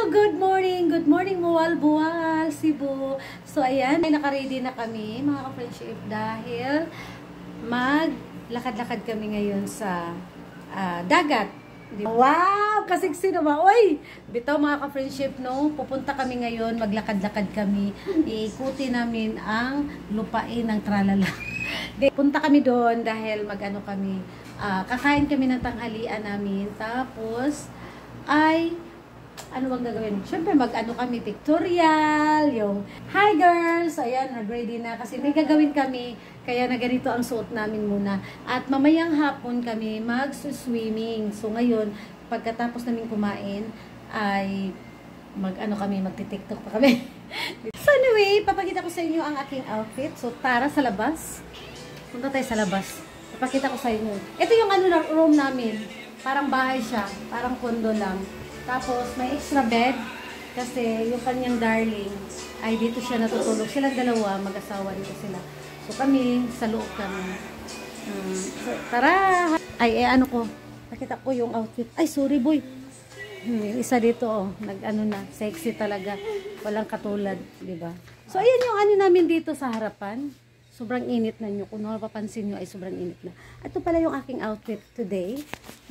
Good morning, Buwal-Buwal, Cebu. So, ayan, ay naka-ready na kami, mga ka-friendship, dahil maglakad-lakad kami ngayon sa dagat. Wow! Kasiksi naman. Uy! Bitaw mga ka-friendship, no? Pupunta kami ngayon, maglakad-lakad kami. Iikuti namin ang lupain ng Tralala. Punta kami doon dahil mag-ano kami, kakain kami ng tanghalian namin. Tapos, ano bang gagawin? Siyempre, mag-ano kami, pictorial, yung, hi girls! Ayan, nag-ready na kasi may gagawin kami, kaya na ganito ang suot namin muna. At mamayang hapon kami mag-swimming. So, ngayon, pagkatapos namin kumain, ay mag-ano kami, magti-tiktok pa kami. So, anyway, papakita ko sa inyo ang aking outfit. So, tara sa labas. Punta tayo sa labas. Papakita ko sa inyo. Ito yung ano ng room namin. Parang bahay siya. Parang condo lang. Tapos, may extra bed kasi yung kanyang darling ay dito siya natutulog. Silang dalawa, mag-asawa dito sila. So, kami, sa loob kami. So, tara! Ano ko, nakita ko yung outfit. Ay, sorry boy. Yung isa dito, oh, nag-ano na, sexy talaga. Walang katulad, di ba? So, ayan yung ano namin dito sa harapan. Sobrang init na nyo. Kung mapapansin nyo ay sobrang init na. Ito pala yung aking outfit today.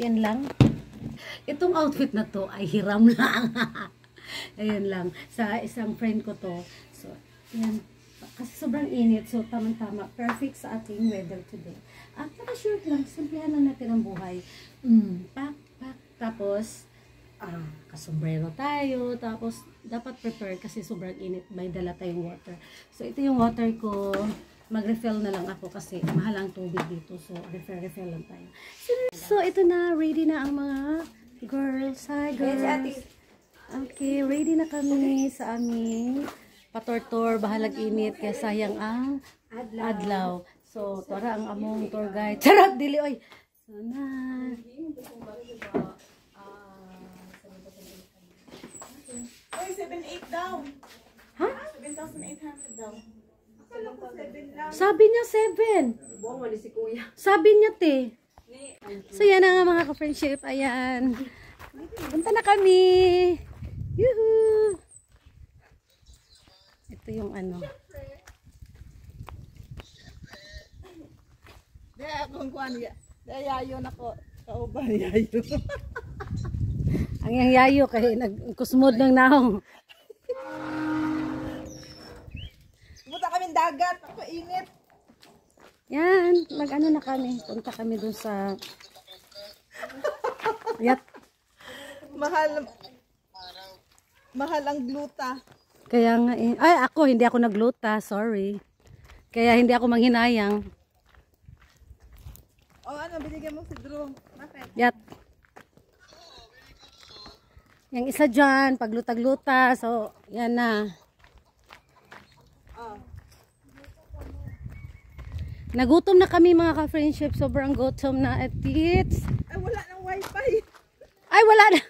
Yan lang. Itong outfit na to ay hiram lang. Ayan lang. Sa isang friend ko to. So, yan. Kasi sobrang init. So, tamang-tama. Perfect sa ating weather today. At naka-short lang. Simplihan lang natin ang buhay. Pak. Tapos, kasombrero tayo. Tapos, dapat prepare kasi sobrang init. May dala tayong water. So, ito yung water ko. Mag-refill na lang ako kasi mahal ang tubig dito. So, refill lang tayo. So, ito na. Ready na ang mga girls. Hi, girls. Okay, ready na kami sa aming patortor. Bahalag init. Kaya sayang ang adlaw. So, tara ang among tour guide. Charot, dili, oy. So, na. Oy, 7,800 daw. Ha? 7,800 daw. Sabi niya 7. Sabi niya te. So yan na nga mga ka-friendship. Ayan. Punta na kami. Yuhu. Ito yung ano. Daya akong kuhan. Daya yayo na ko. Kauban yayo. Ang yang yayo kaya nagkusmod ng nahong. Pumunta kami dagat. Ako init. Yan. Mag-ano na kami. Punta kami dun sa yat. Mahal ang gluta. Kaya nga eh. Ay, hindi ako nagluta. Sorry. Kaya hindi ako manghinayang. O ano, binigyan mo si Drew. Bakit? Yat. Yung isa dyan, paglutag-luta. So, yan na. Nagutom na kami mga ka-friendship. Sobrang gutom na at it's... Ay, wala ng wifi. Ay, wala na.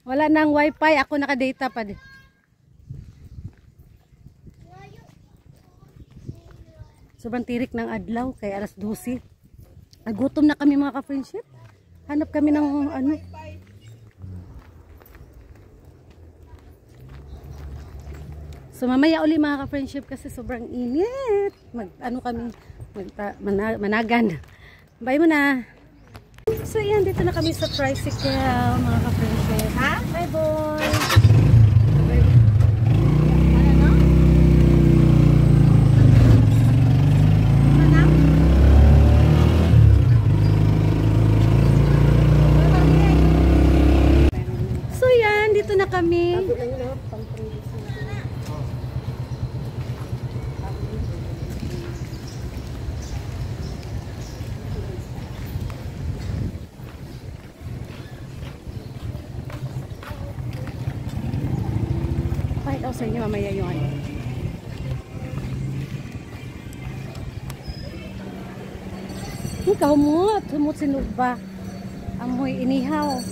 Wala nang wifi. Ako naka-data pa din. Sobrang tirik ng adlaw. Kaya alas 12. Nagutom na kami mga ka-friendship. Hanap kami ng ano. So mamaya uli mga ka-friendship kasi sobrang init. Managan. Bye muna. So yan, dito na kami sa tricycle mga ka-friendship. Ha? Bye boy. So yan, dito na kami. Pakita ko sa inyo mamaya yung ano. Humot sinugba. Amoy inihaw.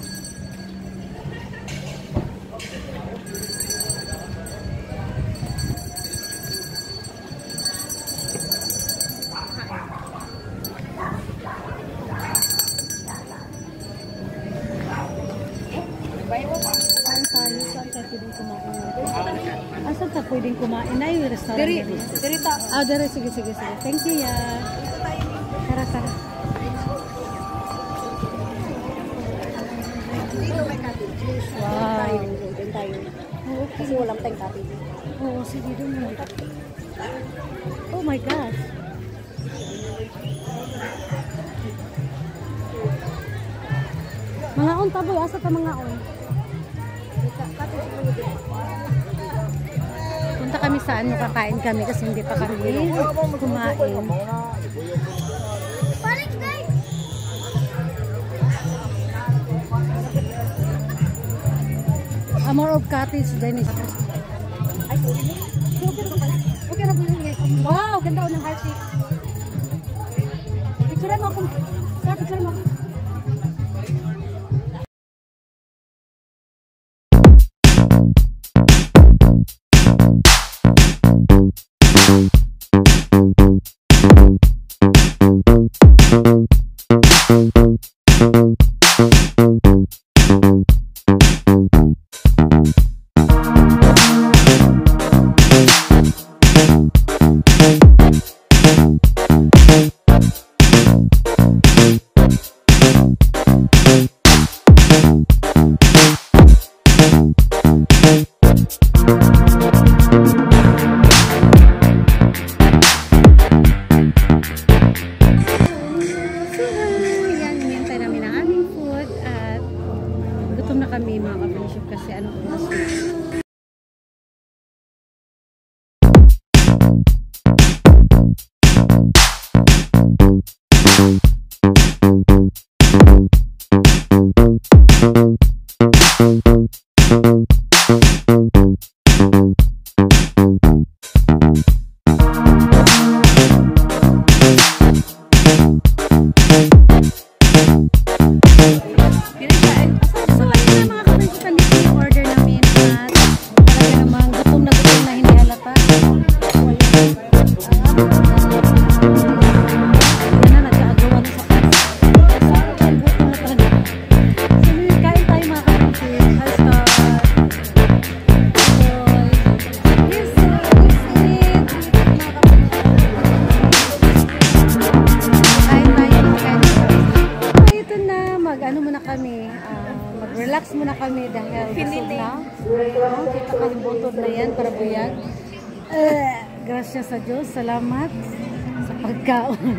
tayo. Saan tayo pwedeng kumain? Saan tayo pwedeng kumain? Ay, yung restaurant. Diri ta. Diri. Sige. Thank you, ya. Tara. Dito may cottage. Wow. Doon tayo. Okay. Kasi walang tayong cottage. Oo, sige doon mo. Oh my gosh. Mga on taboy, asa ka mga on? Punta kami sa ano, kakain kami kasi hindi pa kami kumain. More of cottage, Dennis. Ay, sorry. Okay na po yun. Wow, ganda ng heart shape. Picture mo ako. Sir, picture mo ako. Kami mga ka-friendship kasi anong oras na. Mag-relax muna kami dahil busog na. Kita kalibutod na yan para buyag. Gracias sa Diyos. Salamat sa pagkaon.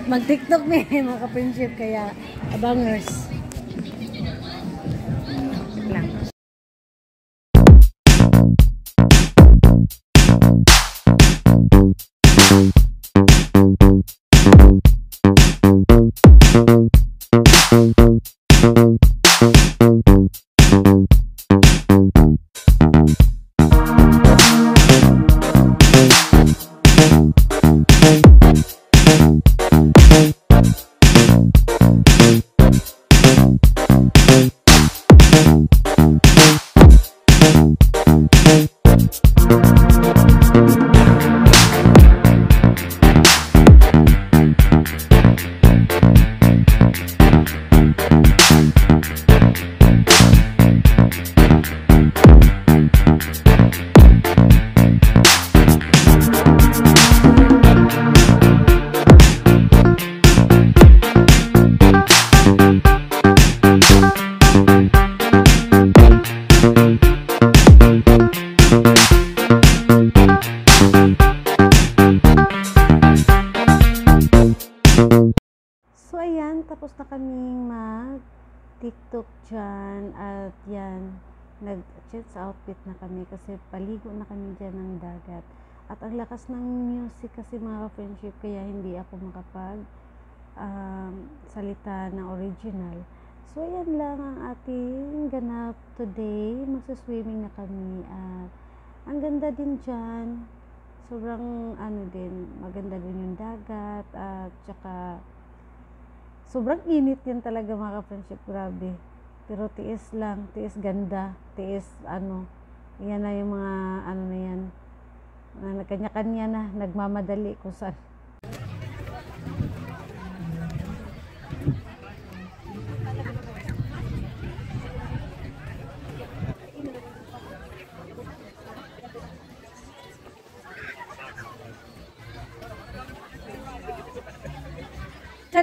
Mag-tiktok na mga ka-friendship kaya abangers. Lang. Tapos na kaming mag-tiktok dyan at yan, nag-change outfit na kami kasi paligo na kami dyan ng dagat. At ang lakas ng music kasi mga friendship kaya hindi ako makapag salita ng original. So yan lang ang ating ganap today. Magsaswimming na kami at ang ganda din dyan. Sobrang maganda din yung dagat at saka sobrang init yan talaga mga ka-friendship, grabe. Pero tiis lang, tiis ganda, tiis yan na yung mga na yan. Kanya-kanya na, nagmamadali kung saan.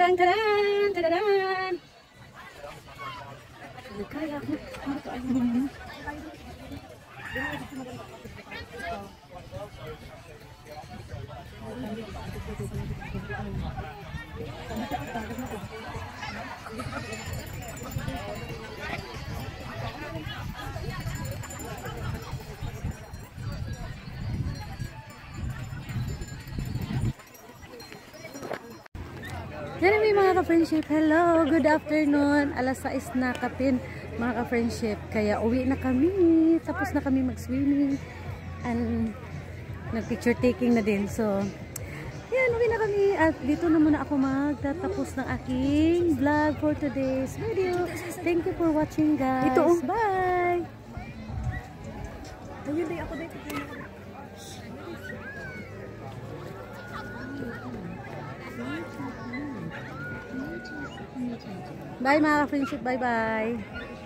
Tadang, tadang, tadang. Yan may mga ka-friendship. Hello, good afternoon. Alas 6 na kapin mga ka-friendship. Kaya uwi na kami. Tapos na kami mag-swimming. And nag-picture taking na din. So, yan, uwi na kami. At dito na muna ako magtatapos ng aking vlog for today's video. Thank you for watching, guys. Dito. Bye! Ayun din ako dito. Bye mga ka-friendship. Bye-bye.